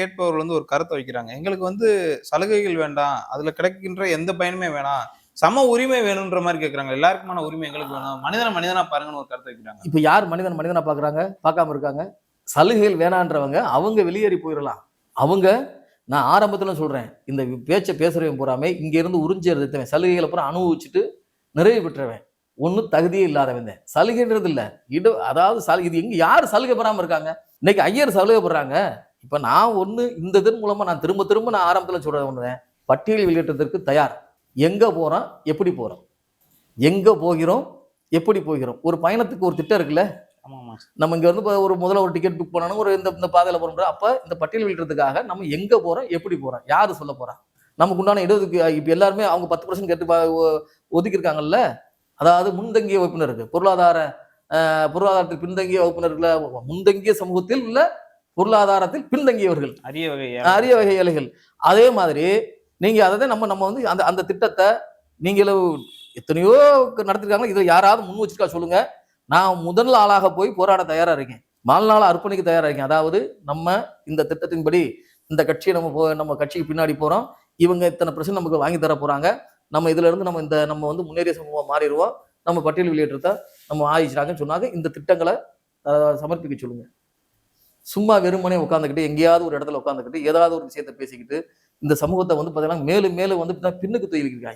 கேட்பவர்கள் ஒரு கருத்தை வைக்கிறாங்க. எங்களுக்கு சலுகைகள் வேண்டாம். அதுல கிடைக்கின்ற எந்த பயனுமே வேணாம். சம உரிமை வேணும்ன்ற மாதிரி கேட்கறாங்க. எல்லாருக்குமான உரிமை எங்களுக்கு வேணும். மனிதன மனிதனா பாருங்கன்னு ஒரு கருத்தை வைக்கிறாங்க. இப்ப யார் மனிதனா பாக்குறாங்க? பார்க்காம இருக்காங்க. சலுகைகள் வேணான்றவங்க அவங்க வெளியேறி போயிடலாம். அவங்க நான் ஆரம்பத்துல சொல்றேன். இந்த பேச்சை பேசுறவன் பூராமே இங்க இருந்து உறிஞ்சி எடுத்தவன் சலுகைகளை பூரா அனுபவிச்சுட்டு நிறைவு பெற்றவன். ஒன்னும் தகுதியே இல்லாதவன். சலுகைன்றது இல்ல. அதாவது இது எங்க யாரு சலுகை பெறாம இருக்காங்க? இன்னைக்கு ஐயர் சலுகை பெறாங்க. இப்ப நான் இந்த இதன் மூலமா நான் திரும்ப நான் ஆரம்பத்துல சொல்றது ஒண்ணுதான். பட்டியல் வெளியிட்டதற்கு தயார். எங்க போறோம், எப்படி போறோம், எங்க போகிறோம், எப்படி போகிறோம். ஒரு பயணத்துக்கு ஒரு திட்டம் இருக்குல்ல. நம்ம இங்க முதல்ல ஒரு டிக்கெட் புக் பண்ணணும், ஒரு இந்த பாதையில போறோம். அப்ப இந்த பட்டியல் வெளியிட்டதுக்காக நம்ம எங்க போறோம், எப்படி போறோம், யாரு சொல்ல போறா? நமக்கு உண்டான இடத்துக்கு இப்ப எல்லாருமே அவங்க 10% கேட்டு ஒதுக்கி இருக்காங்கல்ல. அதாவது முன்தங்கிய வகுப்பினருக்கு பொருளாதாரத்தில் பின்தங்கிய வகுப்பினர்கள முன்தங்கிய சமூகத்தில் உள்ள பொருளாதாரத்தில் பின்தங்கியவர்கள், அரிய வகை ஏழைகள். அதே மாதிரி நீங்க அதை நம்ம அந்த திட்டத்தை நீங்களும் எத்தனையோ நடத்திருக்காங்க. இதுல யாராவது முன் வச்சிருக்கா சொல்லுங்க. நான் முதல் ஆளாக போய் போராட தயாரா இருக்கேன். வாழ்நாள் அர்ப்பணிக்க தயாரா இருக்கேன். அதாவது நம்ம இந்த திட்டத்தின்படி இந்த கட்சியை நம்ம கட்சிக்கு பின்னாடி போறோம். இவங்க இத்தனை % நமக்கு வாங்கி தர போறாங்க. நம்ம இதுல இருந்து நம்ம முன்னேறிய சமூகமா மாறிடுவோம். நம்ம பட்டியல் வெளியேற்றத்தை நம்ம ஆயிடுச்சாங்கன்னு சொன்னாங்க. இந்த திட்டங்களை சமர்ப்பிக்க சொல்லுங்க. சும்மா வெறுமனே உட்காந்துக்கிட்டு எங்கேயாவது ஒரு இடத்துல உட்காந்துக்கிட்டு ஏதாவது ஒரு விஷயத்த பேசிக்கிட்டு இந்த சமூகத்தை பாத்தீங்கன்னா மேலும் மேலும் பின்னுக்கு தூக்கிருக்காங்க.